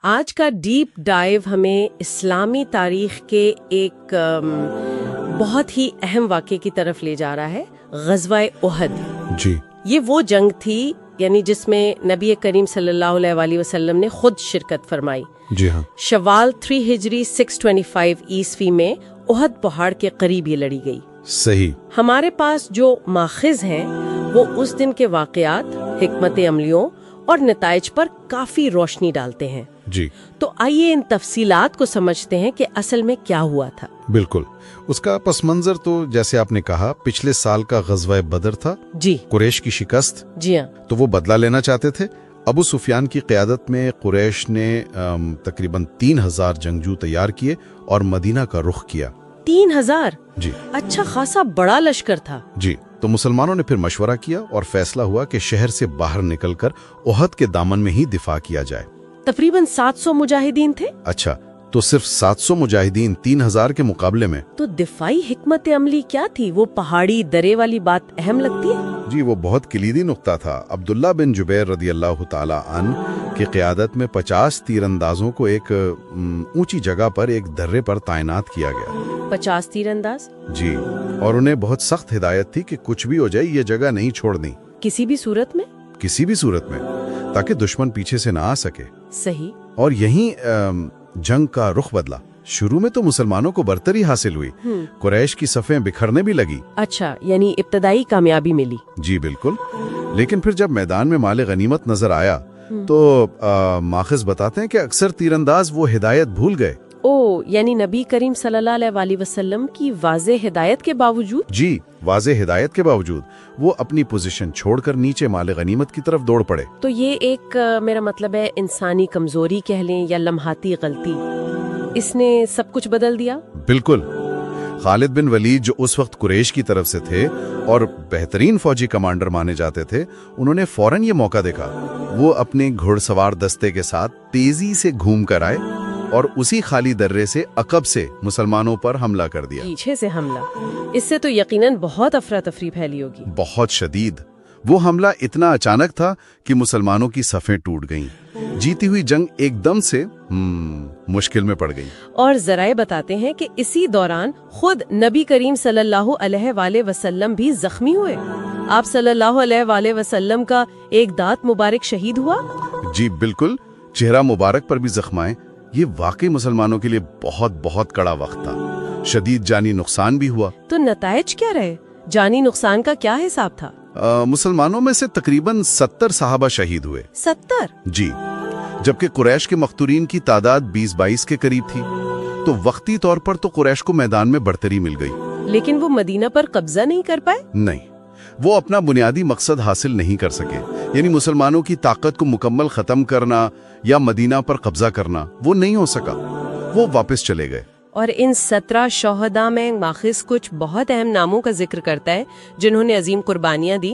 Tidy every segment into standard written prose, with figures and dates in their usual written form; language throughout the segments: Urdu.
آج کا ڈیپ ڈائیو ہمیں اسلامی تاریخ کے ایک بہت ہی اہم واقعے کی طرف لے جا رہا ہے، غزوہ احد۔ جی، یہ وہ جنگ تھی یعنی جس میں نبی کریم صلی اللہ علیہ وآلہ وسلم نے خود شرکت فرمائی۔ جی ہاں، شوال 3 ہجری 625 عیسوی میں احد پہاڑ کے قریب یہ لڑی گئی۔ صحیح۔ ہمارے پاس جو ماخذ ہیں وہ اس دن کے واقعات، حکمت عملیوں اور نتائج پر کافی روشنی ڈالتے ہیں۔ جی، تو آئیے ان تفصیلات کو سمجھتے ہیں کہ اصل میں کیا ہوا تھا۔ بالکل۔ اس کا پس منظر تو جیسے آپ نے کہا پچھلے سال کا غزوہ بدر تھا۔ جی، قریش کی شکست، جی ہاں، تو وہ بدلہ لینا چاہتے تھے۔ ابو سفیان کی قیادت میں قریش نے تقریباً 3000 جنگجو تیار کیے اور مدینہ کا رخ کیا۔ 3000؟ جی اچھا خاصا بڑا لشکر تھا۔ جی، تو مسلمانوں نے پھر مشورہ کیا اور فیصلہ ہوا کہ شہر سے باہر نکل کر احد کے دامن میں ہی دفاع کیا جائے۔ تقریباً 700 مجاہدین تھے۔ اچھا، تو صرف 700 مجاہدین 3000 کے مقابلے میں؟ تو دفاعی حکمت عملی کیا تھی؟ وہ پہاڑی درے والی بات اہم لگتی ہے۔ جی، وہ بہت کلیدی نقطہ تھا۔ عبداللہ بن جبیر رضی اللہ تعالی عنہ کی قیادت میں 50 تیر اندازوں کو ایک اونچی جگہ پر ایک درے پر تعینات کیا گیا۔ 50 تیر انداز؟ جی، اور انہیں بہت سخت ہدایت تھی کہ کچھ بھی ہو جائے یہ جگہ نہیں چھوڑنی، کسی بھی صورت میں؟ کسی بھی صورت میں، تاکہ دشمن پیچھے سے نہ آ سکے۔ صحیح۔ اور یہیں جنگ کا رخ بدلا۔ شروع میں تو مسلمانوں کو برتری حاصل ہوئی، قریش کی صفیں بکھرنے بھی لگی۔ اچھا، یعنی ابتدائی کامیابی ملی۔ جی بالکل، لیکن پھر جب میدان میں مال غنیمت نظر آیا تو ماخذ بتاتے ہیں کہ اکثر تیر انداز وہ ہدایت بھول گئے۔ یعنی نبی کریم صلی اللہ علیہ وآلہ وسلم کی واضح ہدایت کے باوجود؟ جی، واضح ہدایت کے باوجود وہ اپنی پوزیشن چھوڑ کر نیچے مال غنیمت کی طرف دوڑ پڑے۔ تو یہ ایک میرا مطلب ہے انسانی کمزوری کہہ لیں یا لمحاتی غلطی، اس نے سب کچھ بدل دیا۔ بالکل۔ خالد بن ولید جو اس وقت قریش کی طرف سے تھے اور بہترین فوجی کمانڈر مانے جاتے تھے، انہوں نے فوراً یہ موقع دیکھا۔ وہ اپنے گھوڑ سوار دستے کے ساتھ تیزی سے گھوم کر آئے اور اسی خالی درے سے عقب سے مسلمانوں پر حملہ کر دیا۔ پیچھے سے حملہ؟ اس سے تو یقیناً بہت افراتفری پھیلی ہوگی۔ بہت شدید۔ وہ حملہ اتنا اچانک تھا کہ مسلمانوں کی صفیں ٹوٹ گئیں۔ جیتی ہوئی جنگ ایک دم سے مشکل میں پڑ گئی۔ اور ذرائع بتاتے ہیں کہ اسی دوران خود نبی کریم صلی اللہ علیہ وآلہ وسلم بھی زخمی ہوئے۔ آپ صلی اللہ علیہ وآلہ وسلم کا ایک دانت مبارک شہید ہوا۔ جی بالکل، چہرہ مبارک پر بھی زخم آئے۔ یہ واقعی مسلمانوں کے لیے بہت بہت کڑا وقت تھا۔ شدید جانی نقصان بھی ہوا۔ تو نتائج کیا رہے؟ جانی نقصان کا کیا حساب تھا؟ مسلمانوں میں سے تقریباً 70 صحابہ شہید ہوئے۔ 70؟ جی، جبکہ قریش کے مقتولین کی تعداد 20-22 کے قریب تھی۔ تو وقتی طور پر تو قریش کو میدان میں برتری مل گئی، لیکن وہ مدینہ پر قبضہ نہیں کر پائے؟ نہیں، وہ اپنا بنیادی مقصد حاصل نہیں کر سکے، یعنی مسلمانوں کی طاقت کو مکمل ختم کرنا یا مدینہ پر قبضہ کرنا، وہ نہیں ہو سکا۔ وہ واپس چلے گئے۔ اور ان 17 شہداء میں ماخذ کچھ بہت اہم ناموں کا ذکر کرتا ہے جنہوں نے عظیم قربانیاں دی۔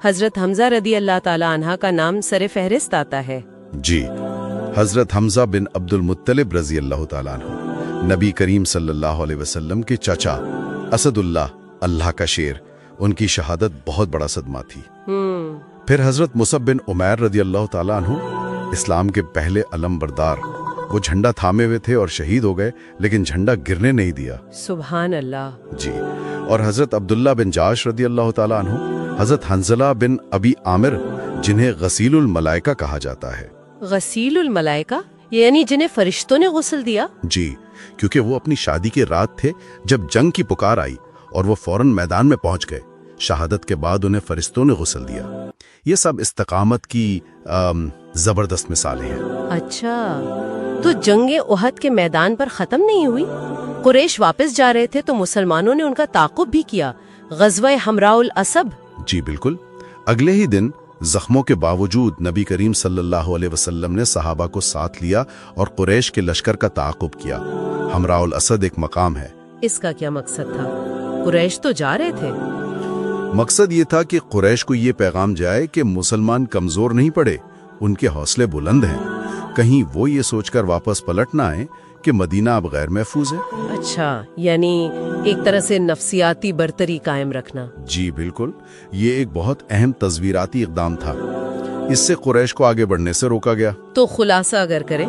حضرت حمزہ رضی اللہ تعالی عنہ کا نام سر فہرست آتا ہے۔ جی، حضرت حمزہ بن عبد المطلب رضی اللہ تعالیٰ عنہ، نبی کریم صلی اللہ علیہ وسلم کے چچا، اسد اللہ، اللہ کا شیر، ان کی شہادت بہت بڑا صدمہ تھی۔ پھر حضرت مصعب بن عمیر رضی اللہ تعالیٰ عنہ، اسلام کے پہلے علم بردار، وہ جھنڈا تھامے ہوئے تھے اور شہید ہو گئے، لیکن جھنڈا گرنے نہیں دیا۔ سبحان اللہ۔ جی، اور حضرت عبداللہ بن جاش رضی اللہ تعالیٰ عنہ، حضرت حنظلہ بن ابی عامر جنہیں غسیل الملائکہ کہا جاتا ہے۔ غسیل الملائکہ یعنی جنہیں فرشتوں نے غسل دیا؟ جی، کیونکہ وہ اپنی شادی کے رات تھے جب جنگ کی پکار آئی اور وہ فوراً میدان میں پہنچ گئے۔ شہادت کے بعد انہیں فرشتوں نے غسل دیا۔ یہ سب استقامت کی زبردست مثالیں ہیں۔ اچھا، تو جنگ احد کے میدان پر ختم نہیں ہوئی؟ قریش واپس جا رہے تھے تو مسلمانوں نے ان کا تعاقب بھی کیا، غزوہ حمراء الاسب۔ جی بالکل، اگلے ہی دن زخموں کے باوجود نبی کریم صلی اللہ علیہ وسلم نے صحابہ کو ساتھ لیا اور قریش کے لشکر کا تعاقب کیا۔ حمراء الاسد ایک مقام ہے۔ اس کا کیا مقصد تھا؟ قریش تو جا رہے تھے۔ مقصد یہ تھا کہ قریش کو یہ پیغام جائے کہ مسلمان کمزور نہیں پڑے، ان کے حوصلے بلند ہیں، کہیں وہ یہ سوچ کر واپس پلٹ نہ آئیں کہ مدینہ اب غیر محفوظ ہے۔ اچھا، یعنی ایک طرح سے نفسیاتی برتری قائم رکھنا۔ جی بالکل، یہ ایک بہت اہم تصویراتی اقدام تھا۔ اس سے قریش کو آگے بڑھنے سے روکا گیا۔ تو خلاصہ اگر کریں